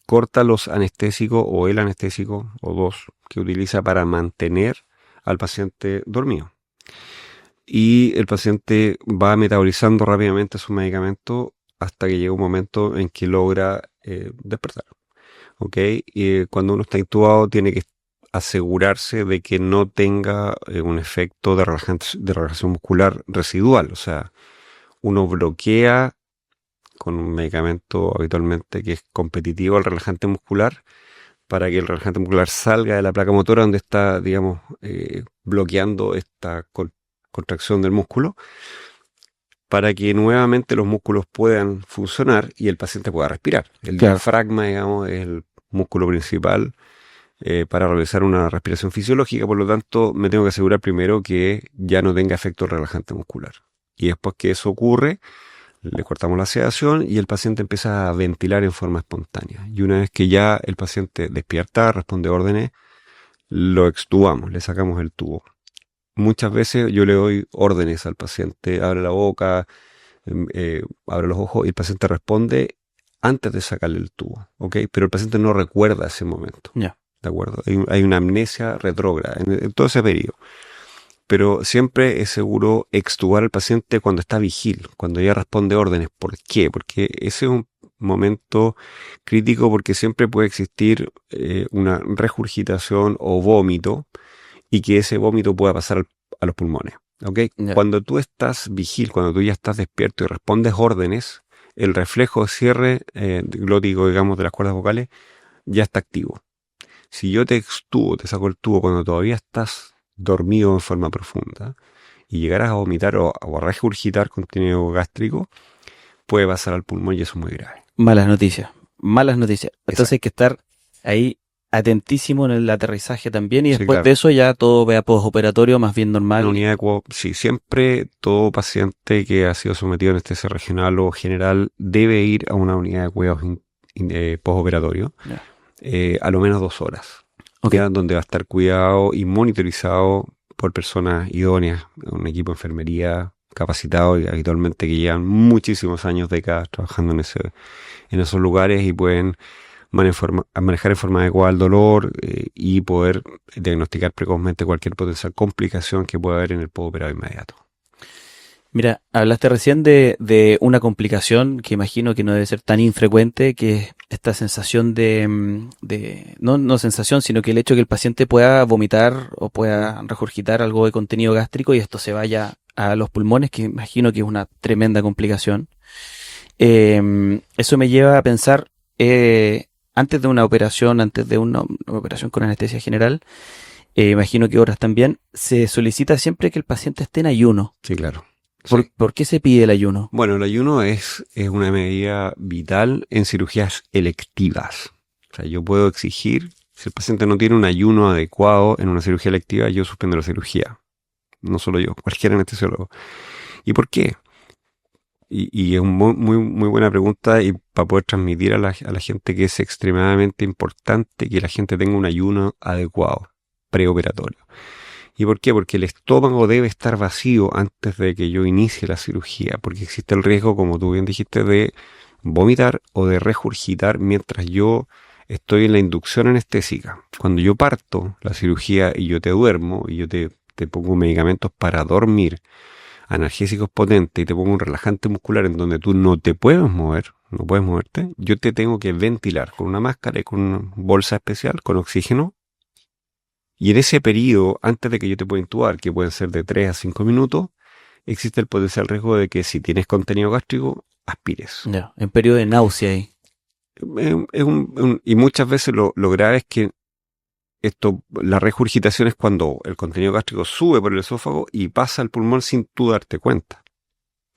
corta los anestésicos o el anestésico o dos que utiliza para mantener al paciente dormido. Y el paciente va metabolizando rápidamente su medicamento hasta que llega un momento en que logra despertar. ¿Okay? Y cuando uno está intubado tiene que asegurarse de que no tenga un efecto de relajación muscular residual. O sea, uno bloquea con un medicamento habitualmente que es competitivo al relajante muscular para que el relajante muscular salga de la placa motora donde está, digamos, bloqueando esta contracción del músculo para que nuevamente los músculos puedan funcionar y el paciente pueda respirar. El diafragma, digamos, es el músculo principal para realizar una respiración fisiológica, por lo tanto me tengo que asegurar primero que ya no tenga efecto relajante muscular. Y después que eso ocurre, le cortamos la sedación y el paciente empieza a ventilar en forma espontánea. Y una vez que ya el paciente despierta, responde órdenes, lo extubamos, le sacamos el tubo. Muchas veces yo le doy órdenes al paciente, abre la boca, abre los ojos y el paciente responde antes de sacarle el tubo, ¿ok? Pero el paciente no recuerda ese momento, Yeah. ¿de acuerdo? Hay una amnesia retrógrada en todo ese periodo. Pero siempre es seguro extubar al paciente cuando está vigil, cuando ya responde órdenes. ¿Por qué? Porque ese es un momento crítico porque siempre puede existir una regurgitación o vómito y que ese vómito pueda pasar a los pulmones. ¿Okay? Yeah. Cuando tú estás vigil, cuando tú ya estás despierto y respondes órdenes, el reflejo de cierre glótico, digamos, de las cuerdas vocales ya está activo. Si yo te extubo, te saco el tubo cuando todavía estás dormido en forma profunda y llegaras a vomitar o a regurgitar contenido gástrico, puede pasar al pulmón y eso es muy grave. Malas noticias, malas noticias. Entonces Exacto. hay que estar ahí atentísimo en el aterrizaje también y Sí, después de claro. eso ya todo vea postoperatorio más bien Una normal. unidad de cuidado, sí, siempre todo paciente que ha sido sometido a anestesia regional o general debe ir a una unidad de cuidados postoperatorio, Ya. a lo menos 2 horas, Ok. ya donde va a estar cuidado y monitorizado por personas idóneas, un equipo de enfermería capacitado y habitualmente que llevan muchísimos años, décadas trabajando en esos lugares y pueden manejar en forma adecuada el dolor y poder diagnosticar precozmente cualquier potencial complicación que pueda haber en el postoperatorio inmediato. Mira, hablaste recién de una complicación que imagino que no debe ser tan infrecuente, que es esta sensación no sensación, sino que el hecho de que el paciente pueda vomitar o pueda regurgitar algo de contenido gástrico y esto se vaya a los pulmones, que imagino que es una tremenda complicación. Eso me lleva a pensar, antes de una operación, antes de una operación con anestesia general, imagino que horas también, se solicita siempre que el paciente esté en ayuno. Sí, claro. Sí. ¿Por qué se pide el ayuno? Bueno, el ayuno es una medida vital en cirugías electivas. O sea, yo puedo exigir, si el paciente no tiene un ayuno adecuado en una cirugía electiva, yo suspendo la cirugía. No solo yo, cualquier anestesiólogo. ¿Y por qué? Y es muy buena pregunta y para poder transmitir a la gente que es extremadamente importante que la gente tenga un ayuno adecuado, preoperatorio. ¿Y por qué? Porque el estómago debe estar vacío antes de que yo inicie la cirugía, porque existe el riesgo, como tú bien dijiste, de vomitar o de regurgitar mientras yo estoy en la inducción anestésica. Cuando yo parto la cirugía y yo te duermo y yo te pongo medicamentos para dormir, analgésicos potentes y te pongo un relajante muscular en donde tú no te puedes mover, no puedes moverte, yo te tengo que ventilar con una máscara y con una bolsa especial con oxígeno. Y en ese periodo, antes de que yo te pueda intubar, que pueden ser de 3 a 5 minutos, existe el potencial riesgo de que si tienes contenido gástrico, aspires. Ya, en periodo de náusea ahí. Y muchas veces lo grave es que la regurgitación es cuando el contenido gástrico sube por el esófago y pasa al pulmón sin tú darte cuenta.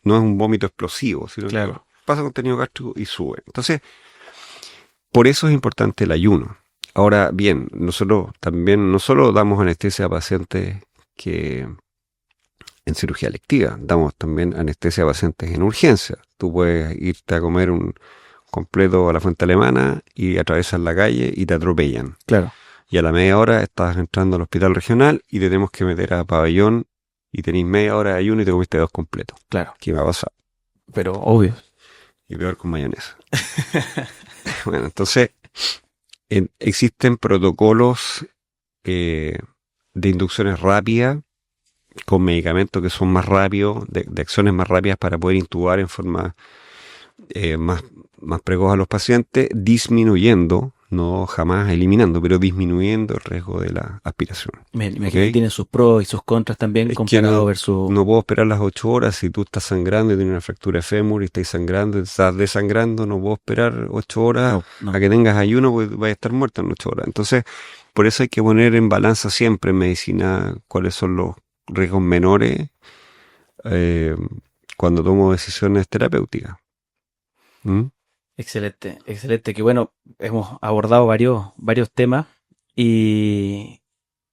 No es un vómito explosivo, sino Claro. que pasa contenido gástrico y sube. Entonces, por eso es importante el ayuno. Ahora bien, nosotros también no solo damos anestesia a pacientes que en cirugía electiva, damos también anestesia a pacientes en urgencia. Tú puedes irte a comer un completo a la Fuente Alemana y atravesas la calle y te atropellan. Claro. Y a la media hora estás entrando al hospital regional y te tenemos que meter a pabellón y tenéis media hora de ayuno y te comiste 2 completos. Claro. ¿Qué va a pasar? Pero obvio. Y peor con mayonesa. Bueno, entonces existen protocolos de inducciones rápidas con medicamentos que son más rápidos, de acciones más rápidas para poder intubar en forma más precoz a los pacientes, disminuyendo, no jamás eliminando, pero disminuyendo el riesgo de la aspiración. Me imagino ¿Ok? que tiene sus pros y sus contras también Es que comparado versus... no puedo esperar las 8 horas. Si tú estás sangrando y tienes una fractura de fémur y estás sangrando y estás desangrando, no puedo esperar 8 horas No. a que tengas ayuno porque vas a estar muerto en 8 horas. Entonces, por eso hay que poner en balanza siempre en medicina cuáles son los riesgos menores eh, cuando tomo decisiones terapéuticas. ¿Mm? Excelente, excelente. Que bueno, hemos abordado varios temas y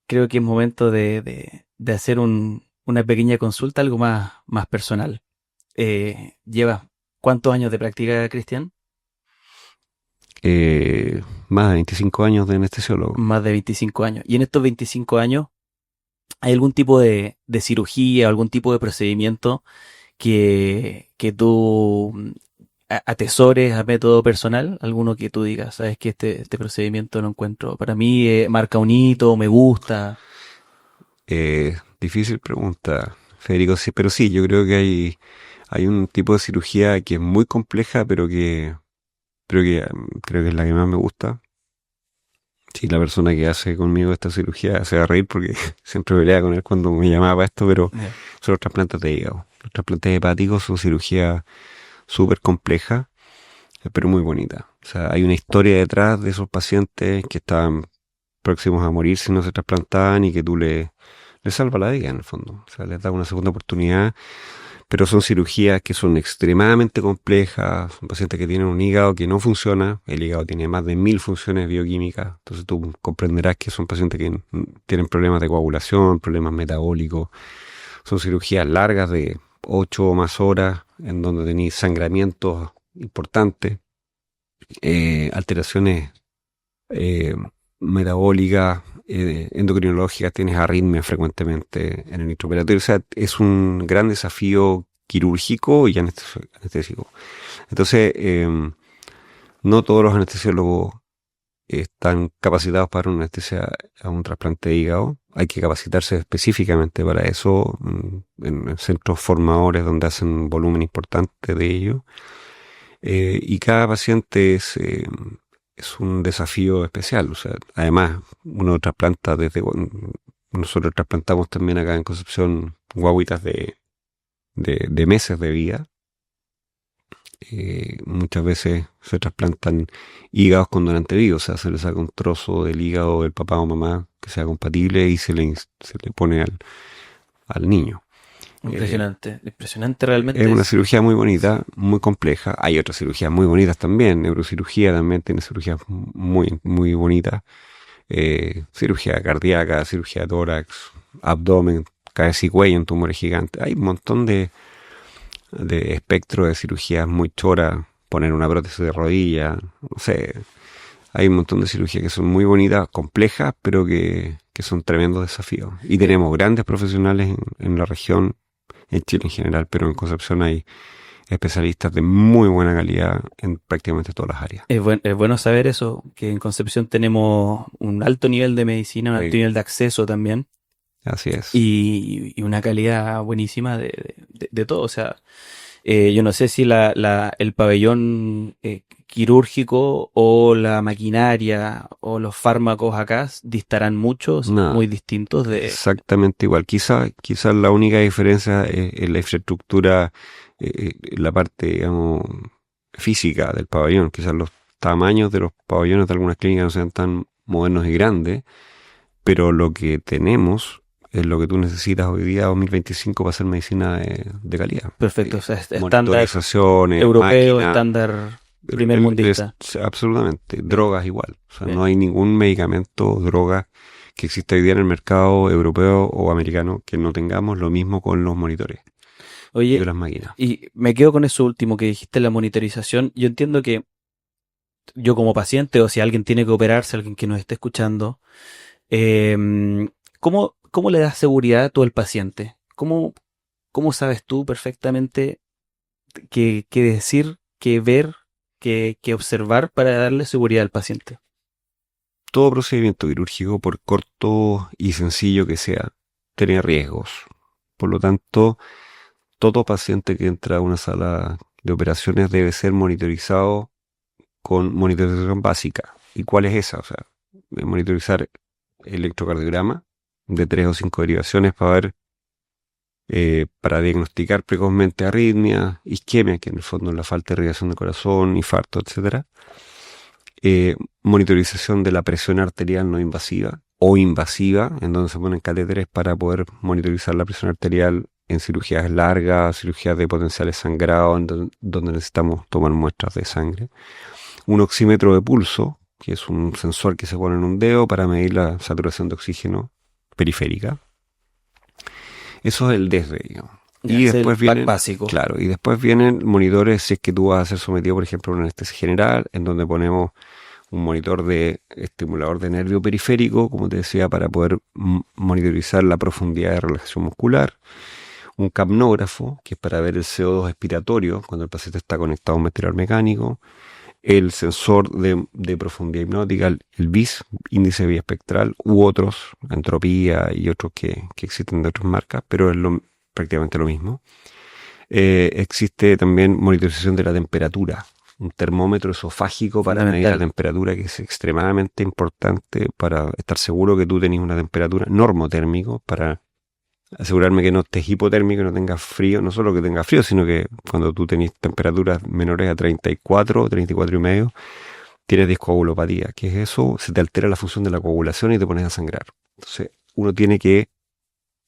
creo que es momento de hacer una pequeña consulta, algo más personal. ¿Llevas cuántos años de práctica, Cristian? Más de 25 años de anestesiólogo. Más de 25 años. Y en estos 25 años, ¿hay algún tipo de cirugía, algún tipo de procedimiento que tú atesores a método personal? ¿Alguno que tú digas, sabes que este procedimiento lo encuentro, para mí marca un hito, me gusta? Difícil pregunta, Federico, sí, pero sí, yo creo que hay un tipo de cirugía que es muy compleja, pero que creo que es la que más me gusta. Sí, la persona que hace conmigo esta cirugía se va a reír porque siempre peleaba con él cuando me llamaba para esto, pero son los trasplantes de hígado. Los trasplantes hepáticos son cirugía súper compleja, pero muy bonita. O sea, hay una historia detrás de esos pacientes que estaban próximos a morir si no se trasplantaban y que tú le salvas la vida en el fondo. O sea, les das una segunda oportunidad, pero son cirugías que son extremadamente complejas, son pacientes que tienen un hígado que no funciona, el hígado tiene más de 1000 funciones bioquímicas, entonces tú comprenderás que son pacientes que tienen problemas de coagulación, problemas metabólicos, son cirugías largas de 8 o más horas, en donde tenéis sangramientos importantes, alteraciones metabólicas, endocrinológicas, tienes arritmias frecuentemente en el intraoperatorio. O sea, es un gran desafío quirúrgico y anestésico. Entonces, no todos los anestesiólogos están capacitados para una anestesia a un trasplante de hígado. Hay que capacitarse específicamente para eso en centros formadores donde hacen volumen importante de ello. Y cada paciente es un desafío especial. O sea, además, uno trasplanta nosotros trasplantamos también acá en Concepción guaguitas de meses de vida. Muchas veces se trasplantan hígados con donante vivo, o sea, se le saca un trozo del hígado del papá o mamá que sea compatible y se le pone al niño. Impresionante realmente. Es una cirugía muy bonita, muy compleja. Hay otras cirugías muy bonitas también. Neurocirugía también tiene cirugías muy, muy bonitas. Cirugía cardíaca, cirugía de tórax, abdomen, cabeza y cuello en tumores gigantes. Hay un montón de espectro de cirugías muy choras. Poner una prótesis de rodilla, no sé. Hay un montón de cirugías que son muy bonitas, complejas, pero que son tremendos desafíos. Y tenemos grandes profesionales en la región, en Chile en general, pero en Concepción hay especialistas de muy buena calidad en prácticamente todas las áreas. Es bueno saber eso, que en Concepción tenemos un alto nivel de medicina, un alto nivel de acceso también. Así es. Y una calidad buenísima de todo. O sea, yo no sé si el pabellón quirúrgico o la maquinaria o los fármacos acá distarán mucho, No, muy distintos de... Exactamente igual. Quizás la única diferencia es la infraestructura, la parte, digamos, física del pabellón. Quizás los tamaños de los pabellones de algunas clínicas no sean tan modernos y grandes, pero lo que tenemos es lo que tú necesitas hoy día, 2025, para hacer medicina de calidad. Perfecto, o sea, estándar monitorizaciones, europeo, máquinas, estándar primer mundista. Absolutamente. Drogas igual. O sea, Bien. no hay ningún medicamento, droga que exista hoy día en el mercado europeo o americano que no tengamos. Lo mismo con los monitores y Oye, las máquinas. y me quedo con eso último que dijiste, la monitorización. Yo entiendo que yo como paciente, o si alguien tiene que operarse, alguien que nos esté escuchando, ¿cómo le das seguridad tú al paciente? ¿Cómo sabes tú perfectamente qué decir, qué ver, qué observar para darle seguridad al paciente? Todo procedimiento quirúrgico, por corto y sencillo que sea, tiene riesgos. Por lo tanto, todo paciente que entra a una sala de operaciones debe ser monitorizado con monitorización básica. ¿Y cuál es esa? O sea, monitorizar electrocardiograma de 3 o 5 derivaciones para diagnosticar precozmente arritmia, isquemia, que en el fondo es la falta de irrigación del corazón, infarto, etcétera. Monitorización de la presión arterial no invasiva o invasiva, en donde se ponen catéteres para poder monitorizar la presión arterial en cirugías largas, cirugías de potenciales sangrados, donde necesitamos tomar muestras de sangre. Un oxímetro de pulso, que es un sensor que se pone en un dedo para medir la saturación de oxígeno periférica. Eso es el desde, digamos. Y después vienen, básico. Claro, y después vienen monitores si es que tú vas a ser sometido, por ejemplo, a una anestesia general, en donde ponemos un monitor de estimulador de nervio periférico, como te decía, para poder monitorizar la profundidad de relajación muscular. Un capnógrafo, que es para ver el CO2 expiratorio cuando el paciente está conectado a un ventilador mecánico. El sensor de profundidad hipnótica, el BIS, índice biespectral, u otros, entropía y otros que existen de otras marcas, pero es prácticamente lo mismo. Existe también monitorización de la temperatura, un termómetro esofágico para medir la temperatura, que es extremadamente importante para estar seguro que tú tenés una temperatura normotérmico, para asegurarme que no estés hipotérmico y no tengas frío, no solo que tengas frío, sino que cuando tú tenés temperaturas menores a 34 y medio, tienes discoagulopatía. ¿Qué es eso? Se te altera la función de la coagulación y te pones a sangrar. Entonces, uno tiene que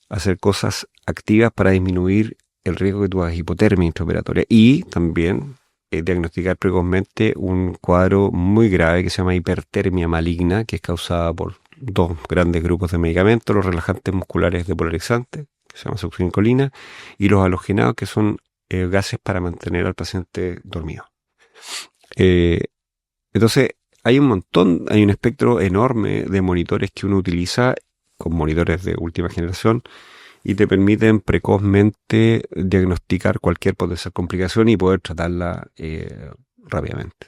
hacer cosas activas para disminuir el riesgo que tú hagas hipotermia intraoperatoria y también diagnosticar precozmente un cuadro muy grave que se llama hipertermia maligna, que es causada por dos grandes grupos de medicamentos, los relajantes musculares depolarizantes, que se llama succinilcolina, y los halogenados, que son gases para mantener al paciente dormido. Entonces, hay un espectro enorme de monitores que uno utiliza, con monitores de última generación, y te permiten precozmente diagnosticar cualquier potencial complicación y poder tratarla rápidamente.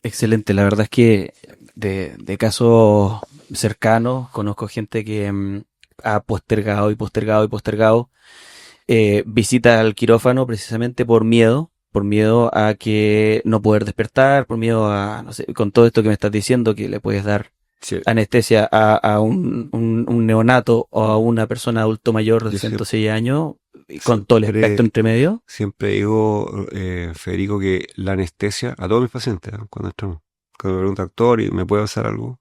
Excelente, la verdad es que de casos cercanos conozco gente que ha postergado y postergado y postergado visita al quirófano precisamente por miedo a que no poder despertar, por miedo a, no sé, con todo esto que me estás diciendo, que le puedes dar Sí. anestesia a un neonato o a una persona adulto mayor de Yo 106 años, y con todo el espectro entre medio. Siempre digo, Federico, que la anestesia, a todos mis pacientes, cuando me pregunta doctor y me puede pasar algo,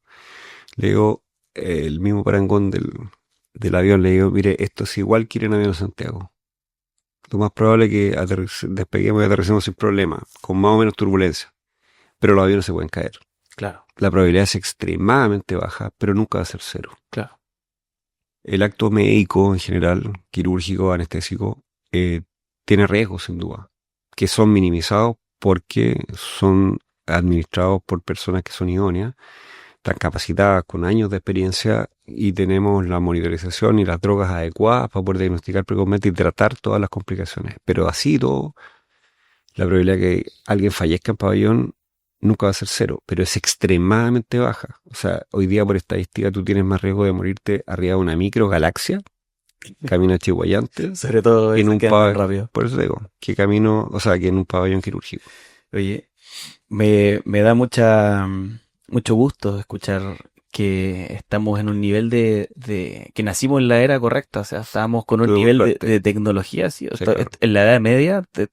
le digo, el mismo parangón del avión, le digo, mire, esto es igual que ir en avión a Santiago. Lo más probable es que despeguemos y aterricemos sin problema, con más o menos turbulencia, pero los aviones se pueden caer. Claro, La probabilidad es extremadamente baja, pero nunca va a ser cero. claro. El acto médico en general, quirúrgico, anestésico, tiene riesgos sin duda, que son minimizados porque son administrados por personas que son idóneas, están capacitadas con años de experiencia y tenemos la monitorización y las drogas adecuadas para poder diagnosticar precozmente y tratar todas las complicaciones. Pero así todo, la probabilidad de que alguien fallezca en pabellón nunca va a ser cero, pero es extremadamente baja. O sea, hoy día por estadística tú tienes más riesgo de morirte arriba de una microgalaxia, camino chihuayante, Sobre todo en un que andan rápido. por eso digo, que en un pabellón quirúrgico. Oye, me da mucho gusto escuchar que estamos en un nivel que nacimos en la era correcta, o sea, estábamos con un Tuvimos nivel suerte. de tecnología, ¿sí? Sí, claro. En la Edad Media te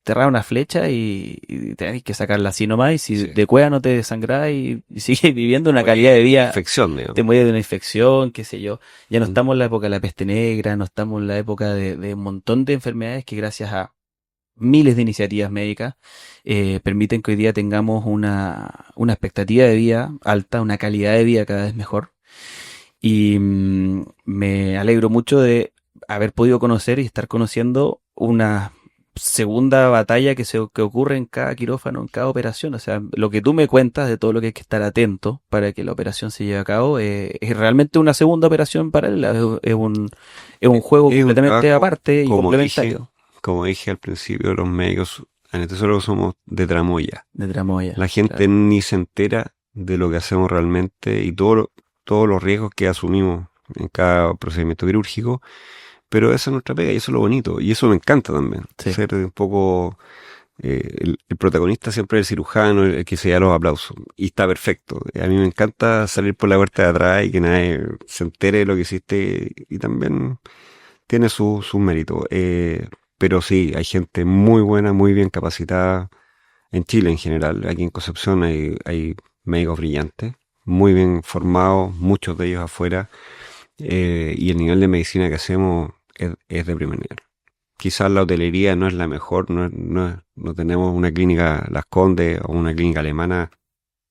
enterraba una flecha y tenés que sacarla así nomás, y si Sí. de cueva no te desangrás y sigues viviendo una Oye, calidad de vida, infección, te digamos. morías de una infección, qué sé yo. Ya no Mm. estamos en la época de la peste negra, no estamos en la época de un montón de enfermedades que gracias a miles de iniciativas médicas permiten que hoy día tengamos una expectativa de vida alta, una calidad de vida cada vez mejor. Y me alegro mucho de haber podido conocer y estar conociendo una segunda batalla que ocurre en cada quirófano, en cada operación. O sea, lo que tú me cuentas de todo lo que hay que estar atento para que la operación se lleve a cabo es realmente una segunda operación paralela, es un juego Es un completamente trabajo, aparte y complementario. como dije al principio, los médicos anestesiólogos somos de tramoya. De tramoya. La gente Claro. ni se entera de lo que hacemos realmente y todos los riesgos que asumimos en cada procedimiento quirúrgico, pero esa es nuestra pega y eso es lo bonito y eso me encanta también, Sí. ser un poco el protagonista siempre es el cirujano, el que se da los aplausos y está perfecto. A mí me encanta salir por la puerta de atrás y que nadie se entere de lo que hiciste y también tiene sus méritos. Pero sí, hay gente muy buena, muy bien capacitada en Chile en general. Aquí en Concepción hay médicos brillantes, muy bien formados, muchos de ellos afuera, y el nivel de medicina que hacemos es de primer nivel. Quizás la hotelería no es la mejor, no tenemos una clínica Las Condes o una clínica alemana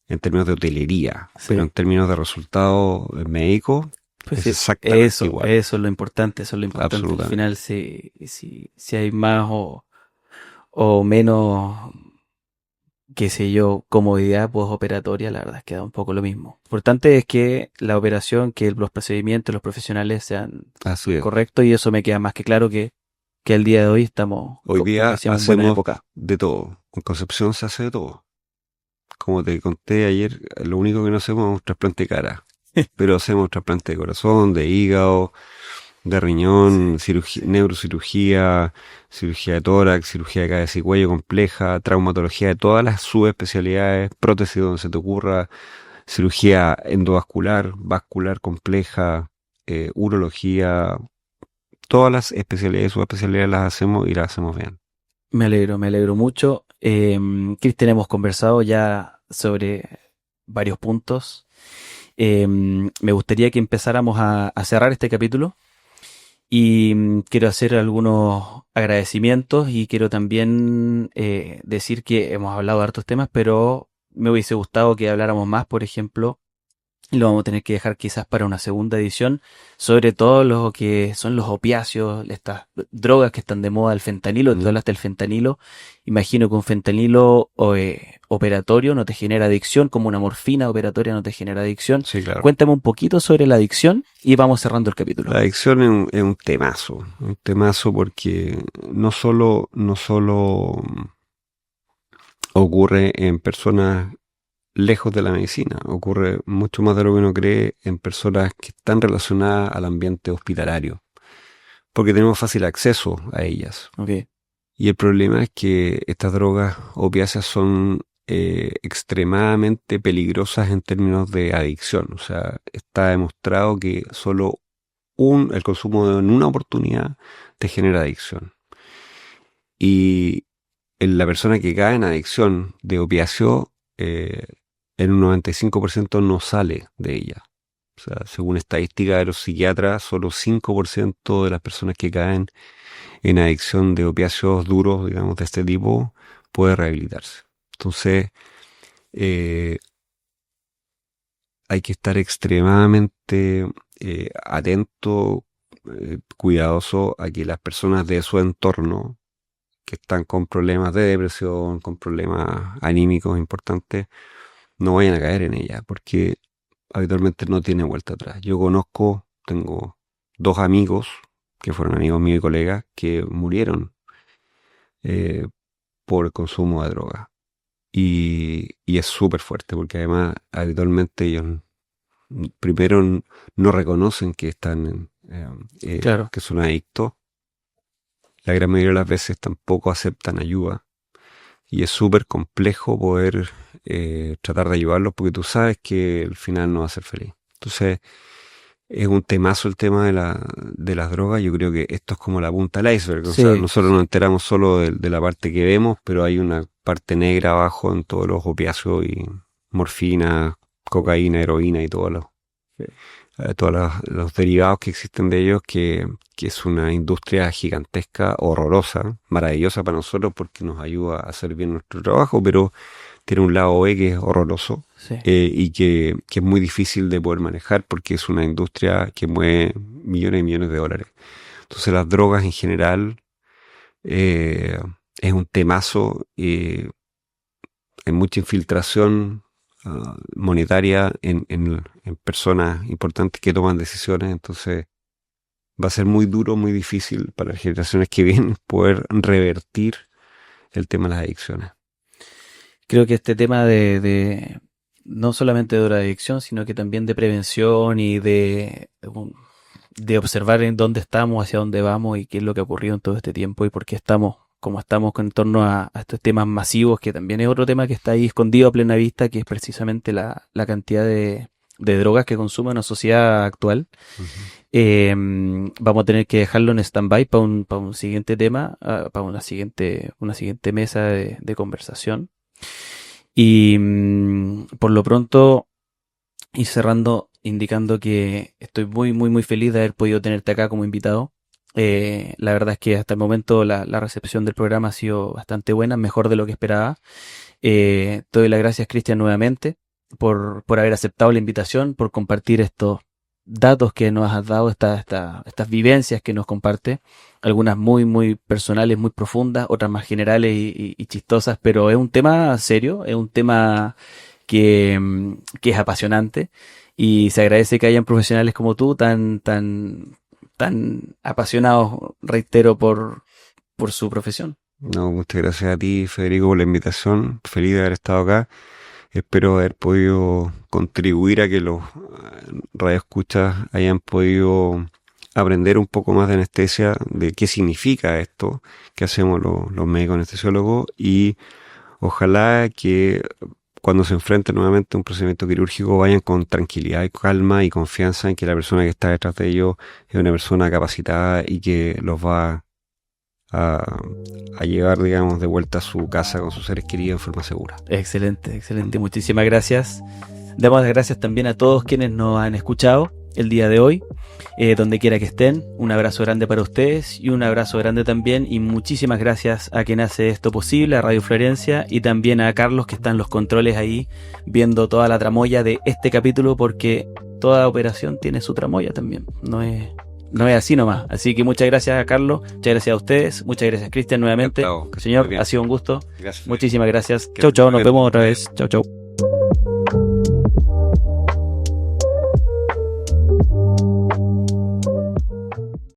en términos de hotelería, Sí. pero en términos de resultados médicos Pues es sí, exactamente eso, igual. eso es lo importante, eso es lo importante. Al Absolutamente. final, si hay más o menos, qué sé yo, comodidad postoperatoria, la verdad es que da un poco lo mismo. Lo importante es que la operación, que los procedimientos, los profesionales sean Así es. correctos, y eso me queda más que claro que el día de hoy estamos, Hoy como día decíamos, en buena hacemos época. de todo. En Concepción se hace de todo. Como te conté ayer, lo único que no hacemos es un trasplante de cara. Pero hacemos trasplante de corazón, de hígado, de riñón, neurocirugía, cirugía de tórax, cirugía de cabeza y cuello compleja, traumatología de todas las subespecialidades, prótesis donde se te ocurra, cirugía endovascular, vascular compleja, urología, todas las especialidades y subespecialidades las hacemos y las hacemos bien. Me alegro mucho. Cristian, hemos conversado ya sobre varios puntos. Me gustaría que empezáramos a cerrar este capítulo y quiero hacer algunos agradecimientos y quiero también decir que hemos hablado de hartos temas, pero me hubiese gustado que habláramos más, por ejemplo, y lo vamos a tener que dejar quizás para una segunda edición, sobre todo lo que son los opiáceos, estas drogas que están de moda, el fentanilo. Tú hablaste del fentanilo. Imagino que un fentanilo operatorio no te genera adicción, como una morfina operatoria no te genera adicción. Sí, claro. Cuéntame un poquito sobre la adicción y vamos cerrando el capítulo. La adicción es un temazo porque no solo ocurre en personas lejos de la medicina, ocurre mucho más de lo que uno cree en personas que están relacionadas al ambiente hospitalario, porque tenemos fácil acceso a ellas. Okay. Y el problema es que estas drogas opiáceas son extremadamente peligrosas en términos de adicción. O sea, está demostrado que solo el consumo en una oportunidad te genera adicción. Y en la persona que cae en adicción de opiáceo, en un 95% no sale de ella. O sea, según estadísticas de los psiquiatras, solo 5% de las personas que caen en adicción de opiáceos duros, digamos, de este tipo, puede rehabilitarse. Entonces, hay que estar extremadamente atento, cuidadoso a que las personas de su entorno, que están con problemas de depresión, con problemas anímicos importantes, no vayan a caer en ella, porque habitualmente no tiene vuelta atrás. Yo tengo 2 amigos, que fueron amigos míos y colegas, que murieron por el consumo de droga. Y es súper fuerte, porque además habitualmente ellos primero no reconocen que están, Claro. que son adictos. La gran mayoría de las veces tampoco aceptan ayuda. Y es súper complejo poder tratar de ayudarlos, porque tú sabes que al final no va a ser feliz. Entonces, es un temazo el tema de las drogas. Yo creo que esto es como la punta del iceberg. Sí, o sea, nosotros nos enteramos solo de la parte que vemos, pero hay una parte negra abajo en todos los opiáceos y morfina, cocaína, heroína y todos los derivados que existen de ellos, que es una industria gigantesca, horrorosa, maravillosa para nosotros porque nos ayuda a hacer bien nuestro trabajo, pero tiene un lado B que es horroroso. Sí. Y que es muy difícil de poder manejar porque es una industria que mueve millones y millones de dólares. Entonces las drogas en general es un temazo. Hay mucha infiltración monetaria en personas importantes que toman decisiones. Entonces va a ser muy duro, muy difícil para las generaciones que vienen poder revertir el tema de las adicciones. Creo que este tema de no solamente de drogadicción, sino que también de prevención y de observar en dónde estamos, hacia dónde vamos y qué es lo que ha ocurrido en todo este tiempo y por qué estamos como estamos en torno a estos temas masivos, que también es otro tema que está ahí escondido a plena vista, que es precisamente la cantidad de drogas que consume una sociedad actual. Vamos a tener que dejarlo en stand-by para un siguiente tema, para una siguiente mesa de conversación. Y por lo pronto, ir cerrando, indicando que estoy muy, muy, muy feliz de haber podido tenerte acá como invitado. La verdad es que hasta el momento la recepción del programa ha sido bastante buena, mejor de lo que esperaba. Te doy las gracias, Cristian, nuevamente por haber aceptado la invitación, por compartir estos datos que nos has dado, estas vivencias que nos comparte, algunas muy, muy personales, muy profundas, otras más generales y chistosas, pero es un tema serio, es un tema que es apasionante y se agradece que hayan profesionales como tú tan apasionados, reitero, por su profesión. No, muchas gracias a ti, Federico, por la invitación. Feliz de haber estado acá. Espero haber podido contribuir a que los radioescuchas hayan podido aprender un poco más de anestesia, de qué significa esto que hacemos los médicos anestesiólogos, y ojalá que cuando se enfrenten nuevamente a un procedimiento quirúrgico vayan con tranquilidad y calma y confianza en que la persona que está detrás de ellos es una persona capacitada y que los va a llevar, digamos, de vuelta a su casa con sus seres queridos en forma segura. Excelente, excelente. Muchísimas gracias. Damos las gracias también a todos quienes nos han escuchado el día de hoy, donde quiera que estén. Un abrazo grande para ustedes y un abrazo grande también y muchísimas gracias a quien hace esto posible, a Radio Florencia, y también a Carlos, que está en los controles ahí viendo toda la tramoya de este capítulo, porque toda operación tiene su tramoya también, no es así nomás. Así que muchas gracias a Carlos, muchas gracias a ustedes, muchas gracias Cristian nuevamente. Encantado. Señor, Muy bien. ha sido un gusto. Gracias. Muchísimas gracias. Que Chau, estés nos bien. vemos otra vez. Chau.